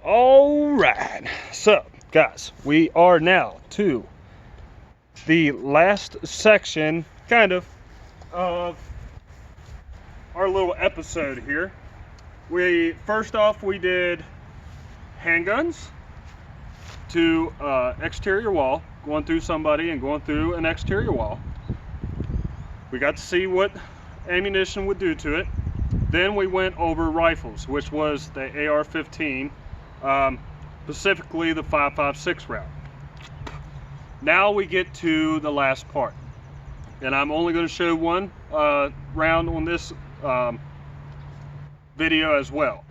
All right, so guys, we are now to the last section, kind of our little episode here. First off, we did handguns to exterior wall, going through somebody and going through an exterior wall. We got to see what ammunition would do to it. Then we went over rifles, which was the AR-15, specifically the 5.56 round. Now we get to the last part, and I'm only going to show one round on this video as well,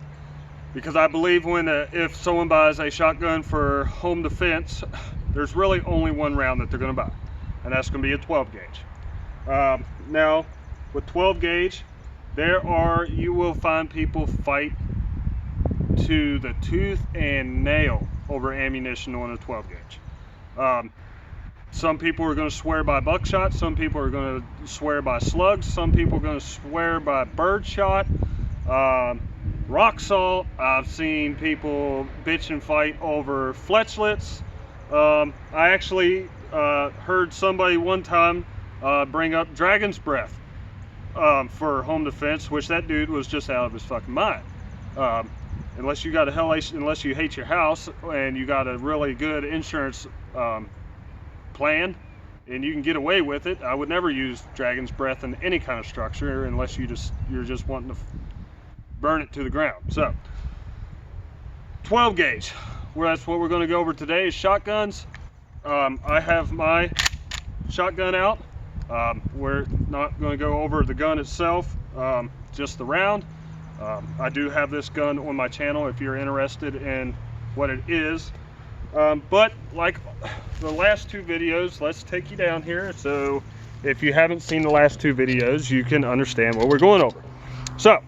because I believe if someone buys a shotgun for home defense, there's really only one round that they're going to buy, and that's going to be a 12 gauge. Now with 12 gauge, you will find people fight to the tooth and nail over ammunition on a 12 gauge. Some people are going to swear by buckshot, some people are going to swear by slugs, some people are going to swear by birdshot, rock salt. I've seen people bitch and fight over fletchlets. I actually heard somebody one time bring up dragon's breath for home defense, which that dude was just out of his fucking mind. Unless you hate your house and you got a really good insurance plan and you can get away with it, I would never use dragon's breath in any kind of structure unless you're just wanting to burn it to the ground. So 12 gauge, that's what we're going to go over today, is shotguns. I have my shotgun out. We're not going to go over the gun itself, just the round. I do have this gun on my channel if you're interested in what it is. But like the last two videos, let's take you down here. So if you haven't seen the last two videos, you can understand what we're going over. So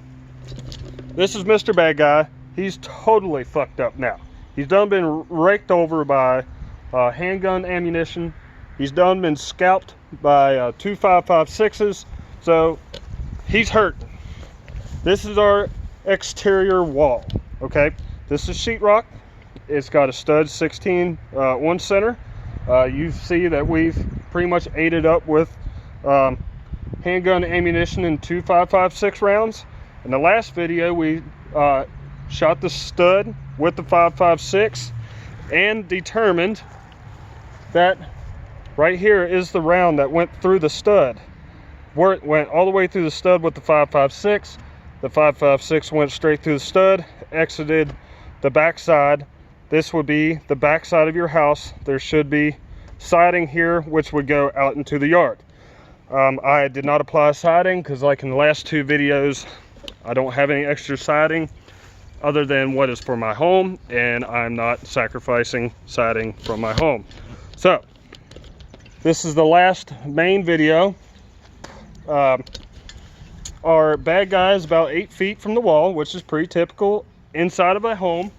this is Mr. Bad Guy. He's totally fucked up now. He's done been raked over by handgun ammunition. He's done been scalped by two 5.56s. So he's hurt. This is our exterior wall. Okay, this is sheetrock. It's got a stud 16 on center. You see that we've pretty much ate it up with handgun ammunition in two 5.56 rounds. In the last video, we shot the stud with the 5.56 and determined that right here is the round that went through the stud. Where it went all the way through the stud with the 5.56. The 5.56 went straight through the stud, exited the backside. This would be the backside of your house. There should be siding here, which would go out into the yard. I did not apply siding because, like in the last two videos, I don't have any extra siding other than what is for my home, and I'm not sacrificing siding from my home. So this is the last main video. Our bad guy is about 8 feet from the wall, which is pretty typical inside of a home.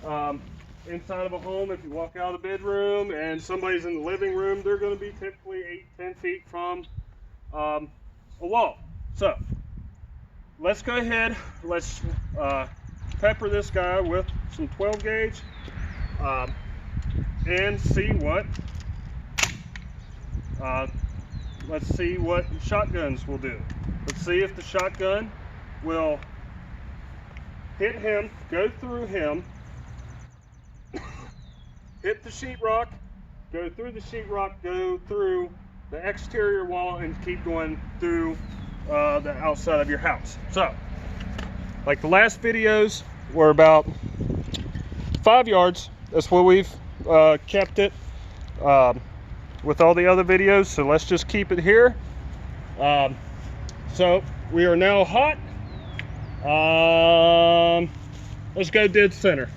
Inside of a home, if you walk out of the bedroom and somebody's in the living room, they're going to be typically 8-10 feet from a wall. So let's go ahead, let's pepper this guy with some 12 gauge and see what shotguns will do. Let's see if the shotgun will hit him, go through him, hit the sheetrock, go through the sheetrock, go through the exterior wall, and keep going through the outside of your house. So, like the last videos were about 5 yards. That's where we've kept it with all the other videos. So let's just keep it here. So we are now hot. Let's go dead center.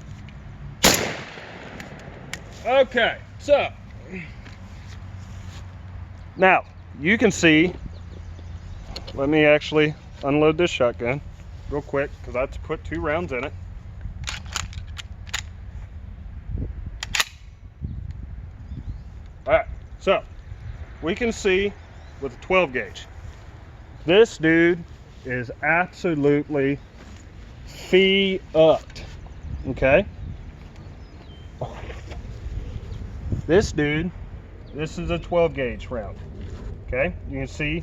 Okay, so now you can see, let me actually unload this shotgun real quick because I have to put 2 rounds in it. All right, so we can see with a 12 gauge, this dude is absolutely fee-upped, okay? This dude, this is a 12 gauge round. Okay, you can see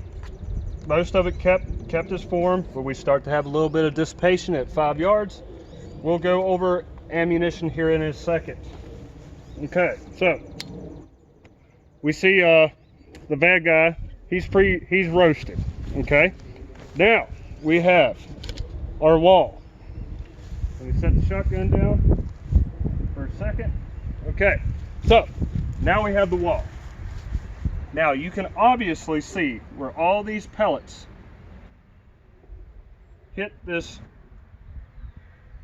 most of it kept its form, but we start to have a little bit of dissipation at 5 yards. We'll go over ammunition here in a second. Okay, so we see the bad guy, he's roasted. Okay, now we have our wall. Let me set the shotgun down for a second. Okay, so now we have the wall. Now you can obviously see where all these pellets hit this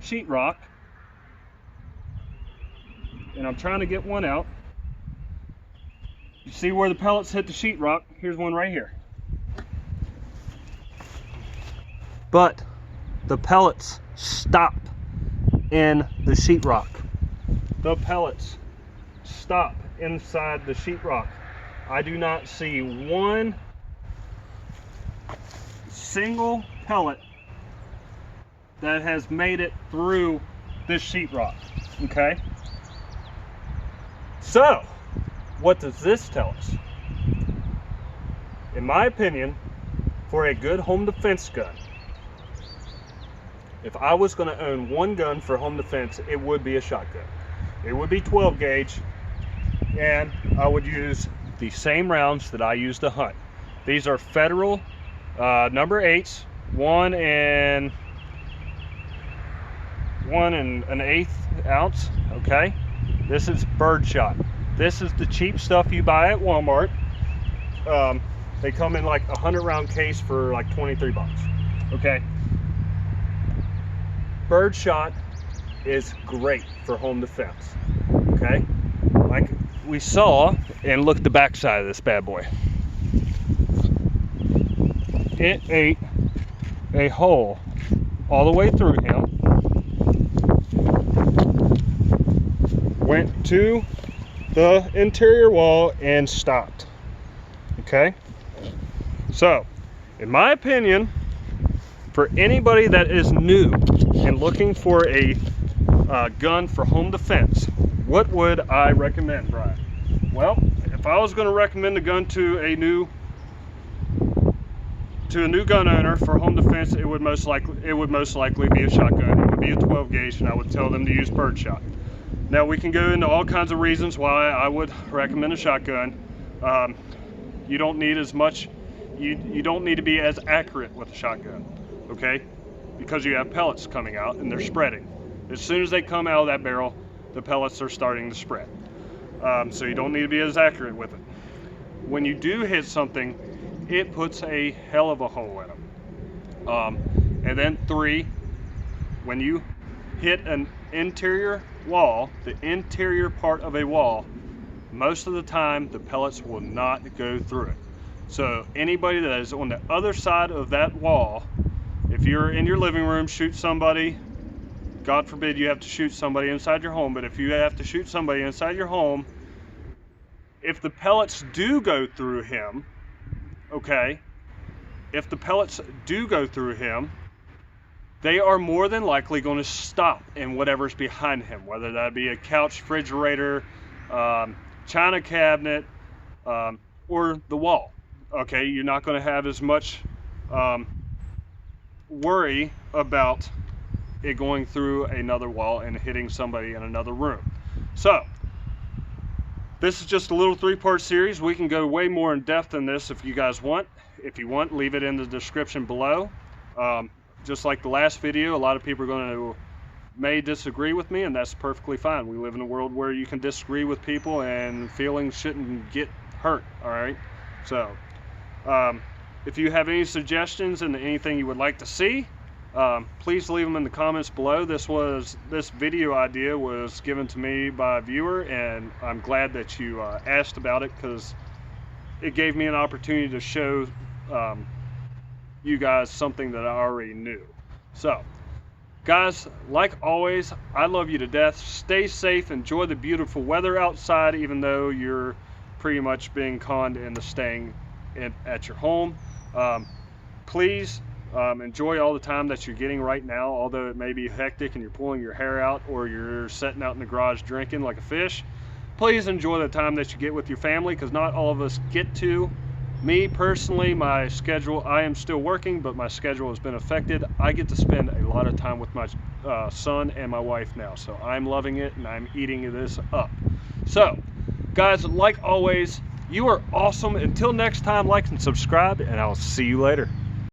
sheetrock, and I'm trying to get one out. You see where the pellets hit the sheetrock? Here's one right here. But the pellets stop in the sheetrock. The pellets stop inside the sheetrock. I do not see one single pellet that has made it through this sheetrock. Okay? So, what does this tell us? In my opinion, for a good home defense gun, if I was going to own one gun for home defense, it would be a shotgun. It would be 12 gauge, and I would use the same rounds that I use to hunt. These are Federal number 8s, 1 and 1/8 ounce. Okay, this is birdshot. This is the cheap stuff you buy at Walmart. They come in like a 100-round case for like 23 bucks. Okay, birdshot is great for home defense. Okay, like we saw, and look at the back side of this bad boy. It ate a hole all the way through him, went to the interior wall and stopped. Okay, so in my opinion, for anybody that is new and looking for a gun for home defense, what would I recommend, Brian? Well, if I was going to recommend a gun to a new gun owner for home defense, it would most likely be a shotgun. It would be a 12 gauge, and I would tell them to use birdshot. Now we can go into all kinds of reasons why I would recommend a shotgun. You don't need as much. You don't need to be as accurate with a shotgun, okay? Because you have pellets coming out and they're spreading. As soon as they come out of that barrel, the pellets are starting to spread. So you don't need to be as accurate with it. When you do hit something, it puts a hell of a hole in them. And then 3, when you hit an interior wall, the interior part of a wall, most of the time the pellets will not go through it. So anybody that is on the other side of that wall, if you're in your living room, shoot somebody, God forbid you have to shoot somebody inside your home, but if you have to shoot somebody inside your home, if the pellets do go through him, okay, if the pellets do go through him, they are more than likely going to stop in whatever's behind him, whether that be a couch, refrigerator, china cabinet, or the wall. Okay, you're not going to have as much worry about it going through another wall and hitting somebody in another room. So this is just a little 3-part series. We can go way more in depth than this if you guys want. If you want, leave it in the description below. Just like the last video, a lot of people may disagree with me, and that's perfectly fine. We live in a world where you can disagree with people and feelings shouldn't get hurt. All right, so if you have any suggestions and anything you would like to see, please leave them in the comments below. This video idea was given to me by a viewer, and I'm glad that you asked about it, because it gave me an opportunity to show you guys something that I already knew. So guys, like always, I love you to death. Stay safe, enjoy the beautiful weather outside, even though you're pretty much being conned into staying at your home. Please enjoy all the time that you're getting right now, although it may be hectic and you're pulling your hair out or you're sitting out in the garage drinking like a fish. please enjoy the time that you get with your family, because not all of us get to. Me personally, my schedule, I am still working, but my schedule has been affected. I get to spend a lot of time with my son and my wife now, so I'm loving it and I'm eating this up. So guys, like always, you are awesome. Until next time, like and subscribe, and I'll see you later.